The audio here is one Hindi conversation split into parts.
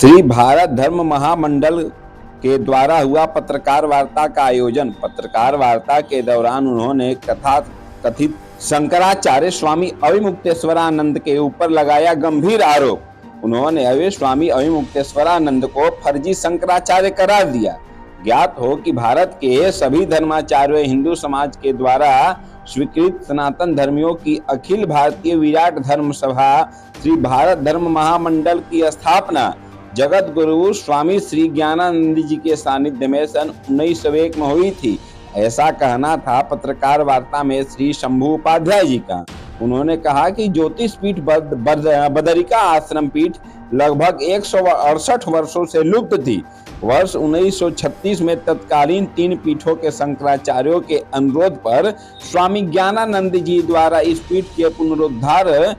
श्री भारत धर्म महामंडल के द्वारा हुआ पत्रकार वार्ता का आयोजन। पत्रकार वार्ता के दौरान उन्होंने कथित शंकराचार्य स्वामी अविमुक्तेश्वरानंद के ऊपर लगाया गंभीर आरोप। उन्होंने स्वामी अविमुक्तेश्वरानंद को फर्जी शंकराचार्य करार दिया। ज्ञात हो कि भारत के सभी धर्माचार्यों हिंदू समाज के द्वारा स्वीकृत सनातन धर्मियों की अखिल भारतीय विराट धर्म सभा श्री भारत धर्म महामंडल की स्थापना जगत गुरु स्वामी श्री ज्ञानानंद जी के सानिध्य में सन 1901 में हुई थी। ऐसा कहना था पत्रकार वार्ता में श्री शंभू उपाध्याय जी का। उन्होंने कहा कि ज्योतिष पीठ बदरिका आश्रम पीठ लगभग 168 वर्षों से लुप्त थी। वर्ष 1936 में तत्कालीन 3 पीठों के शंकराचार्यों के अनुरोध पर स्वामी ज्ञानानंद जी द्वारा इस पीठ के पुनरुद्धार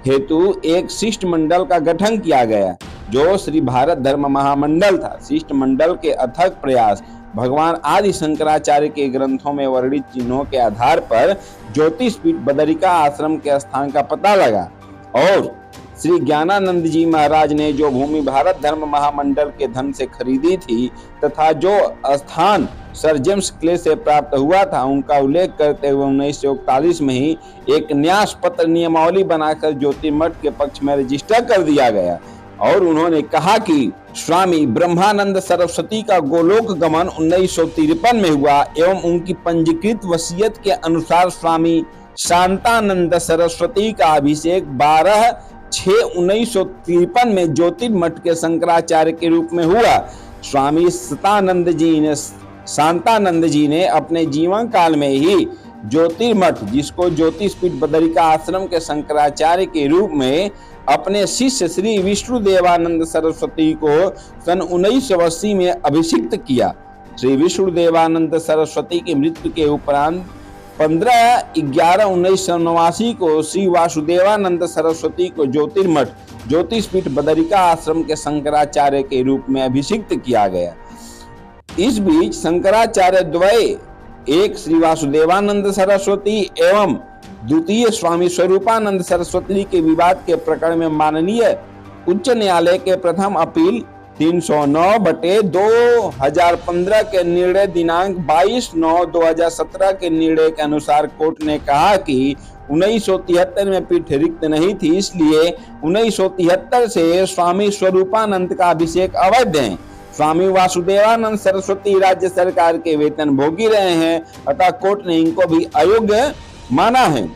हेतु एक शिष्टमंडल का गठन किया गया, जो श्री भारत धर्म महामंडल था। शिष्टमंडल के अथक प्रयास भगवान आदि शंकराचार्य के ग्रंथों में वर्णित चिन्हों के आधार पर ज्योतिष पीठ बदरिका आश्रम के स्थान का पता लगा और श्री ज्ञानानंद जी महाराज ने जो भूमि भारत धर्म महामंडल के धन से खरीदी थी तथा जो स्थान सर जेम्स क्ले से प्राप्त हुआ था, उनका उल्लेख करते हुए 1941 में ही एक न्यास पत्र नियमावली बनाकर ज्योतिर्मठ के पक्ष में रजिस्टर कर दिया गया। और उन्होंने कहा कि स्वामी ब्रह्मानंद सरस्वती का गोलोक गमन 1953 में हुआ एवं उनकी पंजीकृत वसीयत के अनुसार स्वामी शांतानंद सरस्वती का अभिषेक 12/6/1953 में ज्योतिर्मठ के शंकराचार्य के रूप में हुआ। स्वामी शांतानंद जी ने अपने जीवन काल में ही ज्योतिर्मठ, जिसको ज्योतिष पीठ बदरिका आश्रम के शंकराचार्य के रूप में अपने शिष्य श्री विष्णुदेवानंद सरस्वती को सन 1980 में अभिषिक्त किया। श्री विष्णुदेवानंद सरस्वती की मृत्यु के उपरांत 15/11/1989 को श्री वासुदेवानंद सरस्वती को ज्योतिर्मठ ज्योतिष पीठ बदरिका आश्रम के शंकराचार्य के रूप में अभिषिक्त किया गया। इस बीच शंकराचार्य द्वय, एक श्री वासुदेवानंद सरस्वती एवं द्वितीय स्वामी स्वरूपानंद सरस्वती के विवाद के प्रकरण में माननीय उच्च न्यायालय के प्रथम अपील 309/2015 के निर्णय दिनांक 22/9/2017 के निर्णय के अनुसार कोर्ट ने कहा कि 1973 में पीठ रिक्त नहीं थी, इसलिए 1973 से स्वामी स्वरूपानंद का अभिषेक अवैध है। स्वामी वासुदेवानंद सरस्वती राज्य सरकार के वेतन भोगी रहे हैं, अतः कोर्ट ने इनको भी अयोग्य माना है।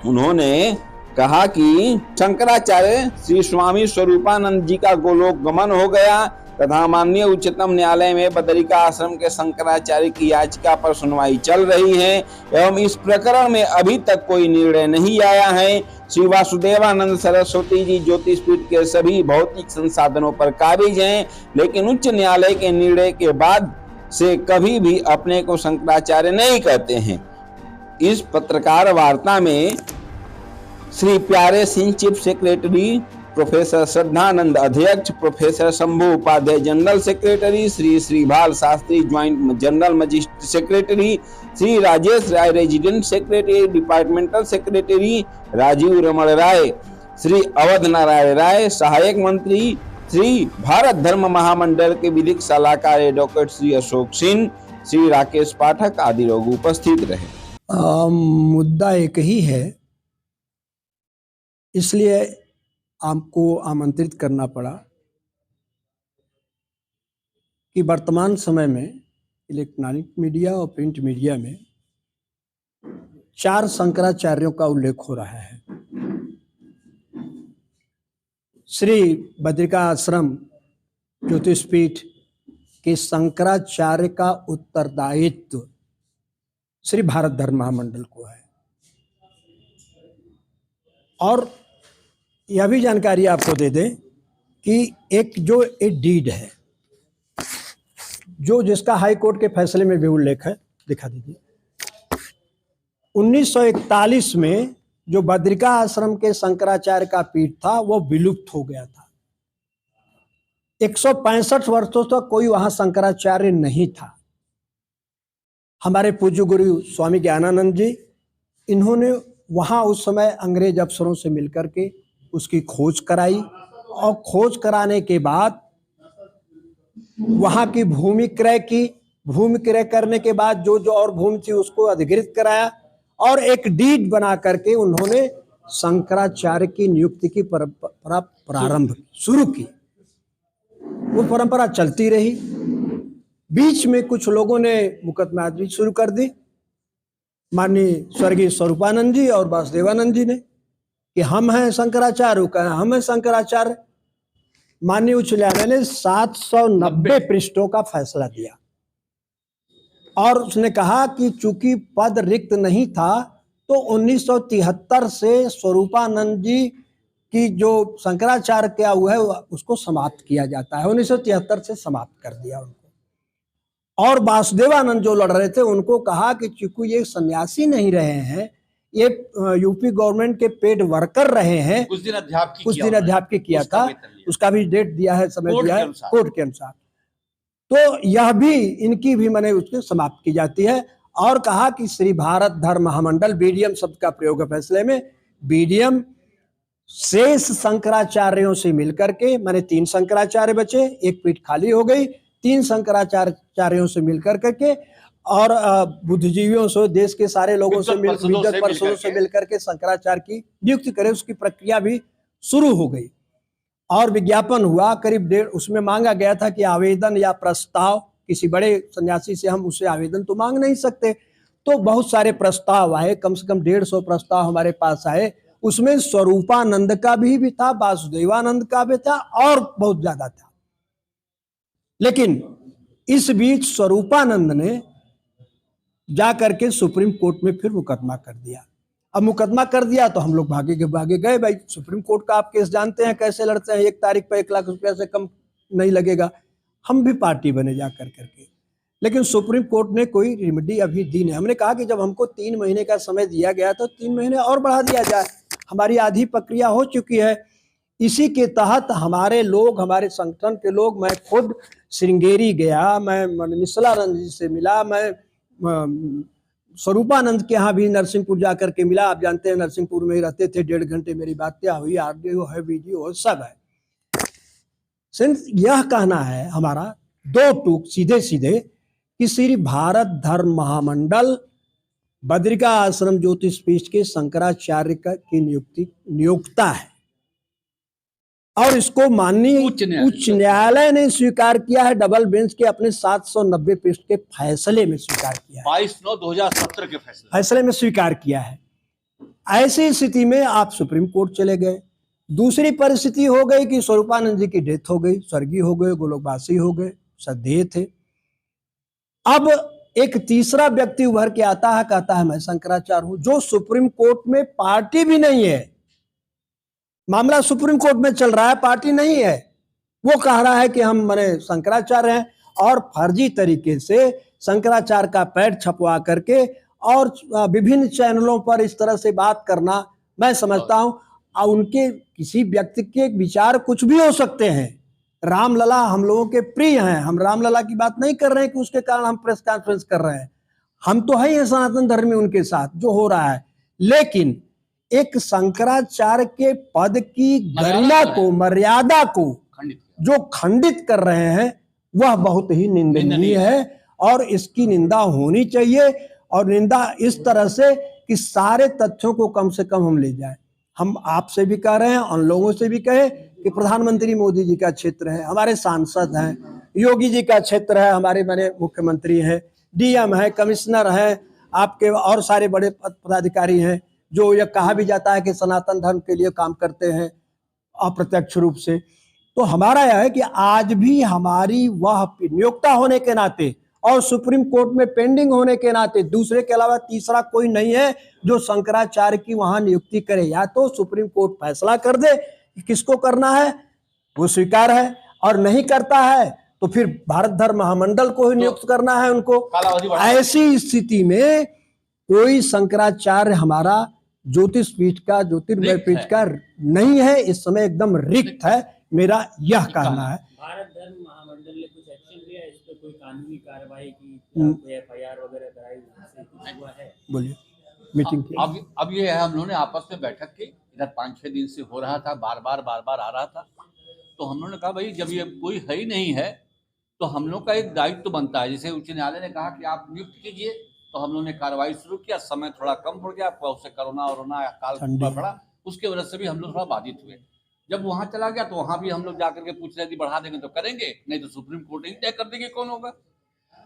उन्होंने कहा कि शंकराचार्य श्री स्वामी स्वरूपानंद जी का गोलोक गमन हो गया तथा माननीय उच्चतम न्यायालय में बदरिका आश्रम के शंकराचार्य की याचिका पर सुनवाई चल रही है एवं इस प्रकरण में अभी तक कोई निर्णय नहीं आया है। श्री वासुदेवानंद सरस्वती जी ज्योतिष पीठ के सभी भौतिक संसाधनों पर काबिज हैं, लेकिन उच्च न्यायालय के निर्णय के बाद से कभी भी अपने को शंकराचार्य नहीं कहते हैं। इस पत्रकार वार्ता में Shri Pyare Singh chief secretary, professor Shraddhanand अध्यक्ष, professor Shambhu Upadhyay general secretary, Shri Shribhal Shastri joint general magistrate secretary, Shri Rajesh Rai resident secretary, departmental secretary Rajiv Raman Rai, Shri Awadh Narayan Rai सहायक मंत्री, श्री भारत धर्म महामंडल के विधिक सलाहकार डॉक्टर श्री अशोक सिंह, श्री राकेश पाठक आदि लोग उपस्थित रहे। मुद्दा एक ही है, इसलिए आपको आमंत्रित करना पड़ा कि वर्तमान समय में इलेक्ट्रॉनिक मीडिया और प्रिंट मीडिया में 4 शंकराचार्यों का उल्लेख हो रहा है। श्री बद्रिका आश्रम ज्योतिष पीठ के शंकराचार्य का उत्तरदायित्व श्री भारत धर्म महामंडल को है। और यह भी जानकारी आपको दे दें कि एक डीड है जो जिसका हाई कोर्ट के फैसले में भी उल्लेख है, दिखा दीजिए। 1941 में जो बद्रिका आश्रम के शंकराचार्य का पीठ था वो विलुप्त हो गया था। 165 वर्षों तक कोई वहां शंकराचार्य नहीं था। हमारे पूज्य गुरु स्वामी ज्ञानानंद जी, इन्होंने वहां उस समय अंग्रेज अफसरों से मिलकर के उसकी खोज कराई और खोज कराने के बाद वहां की भूमि क्रय की। भूमि क्रय करने के बाद जो जो और भूमि थी उसको अधिकृत कराया और एक डीड बना करके उन्होंने शंकराचार्य की नियुक्ति की परंपरा प्रारंभ शुरू की। वो परंपरा चलती रही। बीच में कुछ लोगों ने मुकदमेबाजी शुरू कर दी, माननीय स्वर्गीय स्वरूपानंद जी और वासुदेवानंद जी ने, कि हम हैं शंकराचार्य, का हम हैं शंकराचार्य। माननीय उच्च न्यायालय ने 790 पृष्ठों का फैसला दिया और उसने कहा कि चूंकि पद रिक्त नहीं था तो 1973 से स्वरूपानंद जी की जो शंकराचार्य क्या हुआ है उसको समाप्त किया जाता है। 1973 से समाप्त कर दिया उनको। और वासुदेवानंद जो लड़ रहे थे उनको कहा कि चूंकि ये सन्यासी नहीं रहे हैं, ये यूपी गवर्नमेंट के पेड वर्कर रहे हैं। कुछ दिन अध्यापकी किया था, उसका भी डेट दिया है, समय दिया है कोर्ट के अनुसार। तो यह भी इनकी भी मैंने उसकी समाप्त की जाती है। और कहा कि श्री भारत धर्म महामंडल, बीडीएम शब्द का प्रयोग है फैसले में, बीडीएम शेष शंकराचार्यों से मिलकर के, माने 3 शंकराचार्य बचे, एक पीठ खाली हो गई, 3 शंकराचार्यों से मिलकर करके और बुद्धिजीवियों से, देश के सारे लोगों से विद्वत परिषदों से मिलकर के शंकराचार्य की नियुक्ति करे। उसकी प्रक्रिया भी शुरू हो गई और विज्ञापन हुआ करीब 1.5, उसमें मांगा गया था कि आवेदन या प्रस्ताव, किसी बड़े सन्यासी से हम उससे आवेदन तो मांग नहीं सकते, तो बहुत सारे प्रस्ताव आए, कम से कम 150 प्रस्ताव हमारे पास आए। उसमें स्वरूपानंद का भी था, वासुदेवानंद का भी था और बहुत ज्यादा था। लेकिन इस बीच स्वरूपानंद ने जाकर के सुप्रीम कोर्ट में फिर मुकदमा कर दिया। अब मुकदमा कर दिया तो हम लोग भागे गए। भाई सुप्रीम कोर्ट का आप केस जानते हैं कैसे लड़ते हैं, 1 तारीख पर 1 लाख रुपया से कम नहीं लगेगा। हम भी पार्टी बने जा करके, लेकिन सुप्रीम कोर्ट ने कोई रेमेडी अभी दी नहीं। हमने कहा कि जब हमको 3 महीने का समय दिया गया तो 3 महीने और बढ़ा दिया जाए। हमारी आधी प्रक्रिया हो चुकी है। इसी के तहत हमारे लोग, हमारे संगठन के लोग, मैं खुद श्रृंगेरी गया, मैं निश्चलानंद जी से मिला, मैं स्वरूपानंद के यहाँ भी नरसिंहपुर जाकर के मिला। आप जानते हैं नरसिंहपुर में ही रहते थे। 1.5 घंटे मेरी बातें हुई, ऑडियो है, वीडियो सब है। सिर्फ यह कहना है हमारा 2 टूक सीधे कि श्री भारत धर्म महामंडल बद्रिका आश्रम ज्योतिष पीठ के शंकराचार्य की नियुक्ता है और इसको माननीय उच्च न्यायालय ने स्वीकार किया है। डबल बेंच के अपने 790 पृष्ठ के फैसले में स्वीकार किया है, 22/9/2017 के फैसले में स्वीकार किया है। ऐसी स्थिति में आप सुप्रीम कोर्ट चले गए। दूसरी परिस्थिति हो गई कि स्वरूपानंद जी की डेथ हो गई, स्वर्गीय हो गए, गोलोकवासी हो गए, सदेह थे। अब एक तीसरा व्यक्ति उभर के आता है, कहता है मैं शंकराचार्य हूं, जो सुप्रीम कोर्ट में पार्टी भी नहीं है। मामला सुप्रीम कोर्ट में चल रहा है, पार्टी नहीं है। वो कह रहा है कि हम माने शंकराचार्य हैं और फर्जी तरीके से शंकराचार्य का पैड छपवा करके और विभिन्न चैनलों पर इस तरह से बात करना, मैं समझता हूं उनके किसी व्यक्ति के विचार कुछ भी हो सकते हैं। रामलला हम लोगों के प्रिय हैं, हम रामलला की बात नहीं कर रहे हैं कि उसके कारण हम प्रेस कॉन्फ्रेंस कर रहे हैं। हम तो है ही सनातन धर्मी उनके साथ जो हो रहा है, लेकिन एक शंकराचार्य के पद की गरिमा को, मर्यादा को जो खंडित कर रहे हैं वह बहुत ही निंदनीय है और इसकी निंदा होनी चाहिए। और निंदा इस तरह से कि सारे तथ्यों को कम से कम हम ले जाएं। हम आपसे भी कह रहे हैं, उन लोगों से भी कहे कि प्रधानमंत्री मोदी जी का क्षेत्र है, हमारे सांसद हैं, योगी जी का क्षेत्र है, हमारे बने मुख्यमंत्री हैं, डीएम है, कमिश्नर है, आपके और सारे बड़े पदाधिकारी हैं जो यह कहा भी जाता है कि सनातन धर्म के लिए काम करते हैं अप्रत्यक्ष रूप से। तो हमारा यह है कि आज भी हमारी वह नियोक्ता होने के नाते और सुप्रीम कोर्ट में पेंडिंग होने के नाते दूसरे के अलावा तीसरा कोई नहीं है जो शंकराचार्य की वहां नियुक्ति करे। या तो सुप्रीम कोर्ट फैसला कर दे कि किसको करना है, वो स्वीकार है, और नहीं करता है तो फिर भारत धर्म महामंडल को ही नियुक्त करना है उनको। ऐसी स्थिति में कोई शंकराचार्य हमारा ज्योतिष पीठ का, ज्योतिर्मय पीठ का नहीं है, इस समय एकदम रिक्त है, मेरा यह कहना है। भारत धर्म महामंडल ने कुछ एक्शन लिया, इस पे कोई कानूनी कार्रवाई की, कोई एफआईआर वगैरह कराई, कुछ हुआ है? बोलिए। मीटिंग की अब ये है, हम लोगों ने आपस में बैठक की, इधर 5-6 दिन से हो रहा था, बार बार आ रहा था। तो हम लोगों ने कहा भाई जब ये कोई है ही नहीं है तो हम लोग का एक दायित्व तो बनता है। जैसे उच्च न्यायालय ने कहा कि आप नियुक्त कीजिए, तो हम लोगों ने कार्रवाई शुरू किया। समय थोड़ा कम पड़ गया, उससे कोरोना काल पड़ा, उसके वजह से भी हम लोग थोड़ा बाधित हुए। जब वहां चला गया तो वहां भी हम लोग जाकर के पूछ रहे थे बढ़ा देंगे तो करेंगे, नहीं तो सुप्रीम कोर्ट ही तय कर देंगे कौन होगा।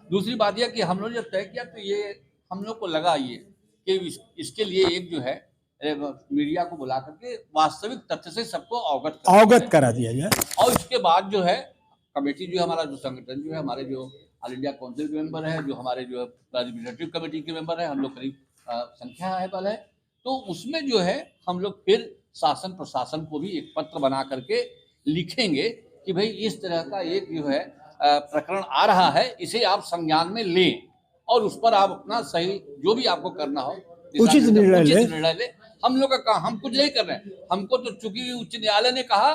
दूसरी बात यह कि हम लोग जब तय किया तो ये हम लोग को लगा ये कि इसके लिए एक जो है मीडिया को बुला करके वास्तविक तथ्य से सबको अवगत करा दिया जाए। और इसके बाद जो है कमेटी जो है हमारा जो संगठन जो है, हमारे जो ऑल इंडिया काउंसिल के मेंबर है, जो हमारे जो एडमिनिस्ट्रेटिव कमेटी के मेंबर है, हम लोग करीब संख्या है बल है, तो उसमें जो है हम लोग फिर शासन प्रशासन को भी एक पत्र बना करके लिखेंगे कि भाई इस तरह का एक जो है प्रकरण आ रहा है, इसे आप संज्ञान में लें और उस पर आप अपना सही जो भी आपको करना हो उचित निर्णय ले। हम लोग का काम, हम कुछ नहीं कर रहे हैं, हमको तो चूंकि उच्च न्यायालय ने कहा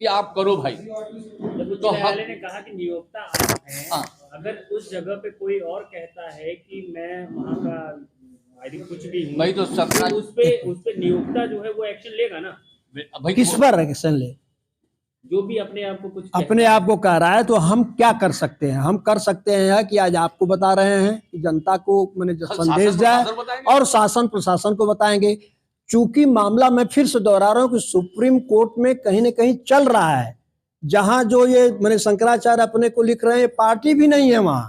कि आप करो भाई, तो न्यायालय ने कहा कि नियोक्ता आप हैं। हाँ। अगर उस जगह पे कोई और कहता है कि मैं वहाँ का कुछ भी भाई तो सबका उस पे नियोक्ता जो है वो एक्शन लेगा ना भाई। किस पर एक्शन ले? जो भी अपने आप को कुछ अपने आप को कह रहा है तो हम क्या कर सकते हैं? हम कर सकते हैं कि आज आपको बता रहे हैं कि जनता को मैंने संदेश जाए और शासन प्रशासन को बताएंगे। चूंकि मामला मैं फिर से दोहरा रहा हूं कि सुप्रीम कोर्ट में कहीं न कहीं चल रहा है, जहां जो ये मैंने शंकराचार्य अपने को लिख रहे हैं, पार्टी भी नहीं है वहां,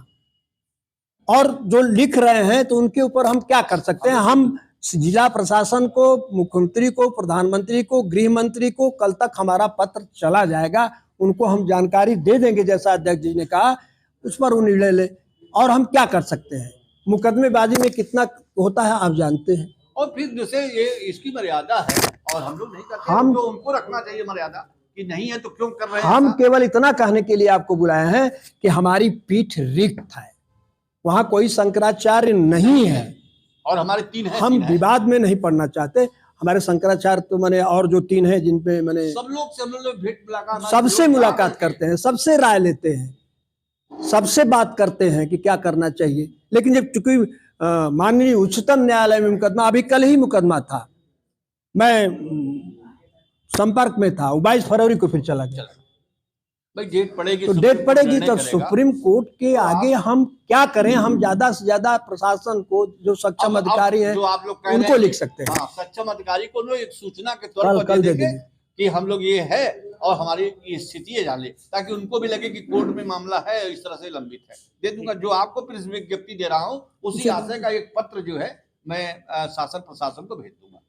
और जो लिख रहे हैं तो उनके ऊपर हम क्या कर सकते हैं? हम जिला प्रशासन को, मुख्यमंत्री को, प्रधानमंत्री को, गृह मंत्री को कल तक हमारा पत्र चला जाएगा, उनको हम जानकारी दे देंगे जैसा अध्यक्ष जी ने कहा, उस पर वो निर्णय ले। और हम क्या कर सकते हैं? मुकदमेबाजी में कितना होता है आप जानते हैं। और फिर जैसे ये इसकी मर्यादा है और हम लोग नहीं करते, हम तो उनको रखना चाहिए मर्यादा कि नहीं है तो क्यों कर रहे हैं। हम केवल इतना कहने के लिए आपको बुलाए हैं कि हमारी पीठ रिक्त है, वहां कोई शंकराचार्य नहीं है और हमारे 3 हैं। हम विवाद में नहीं पड़ना चाहते। हमारे शंकराचार्य तो मैंने और जो 3 हैं जिनपे मैंने सब लोग से हम लोग भेंट मुलाकात, सबसे मुलाकात करते हैं, सबसे राय लेते हैं, सबसे बात करते हैं कि क्या करना चाहिए। लेकिन जब चूंकि माननीय उच्चतम न्यायालय में मुकदमा, अभी कल ही मुकदमा था, मैं संपर्क में था, 22 फरवरी को फिर चला गया। भाई डेट पड़ेगी तो डेट पड़ेगी तो सुप्रीम कोर्ट के आगे हम क्या करें? हम ज्यादा से ज्यादा प्रशासन को, जो सक्षम अधिकारी हैं, उनको लिख सकते हैं। सक्षम अधिकारी को एक सूचना के तौर पर दे देंगे कि हम लोग ये है और हमारी ये स्थिति है जान ले, ताकि उनको भी लगे कि कोर्ट में मामला है, इस तरह से लंबित है। दे दूंगा, जो आपको प्रेस विज्ञप्ति दे रहा हूँ उसी आशय का एक पत्र जो है मैं शासन प्रशासन को भेज दूंगा।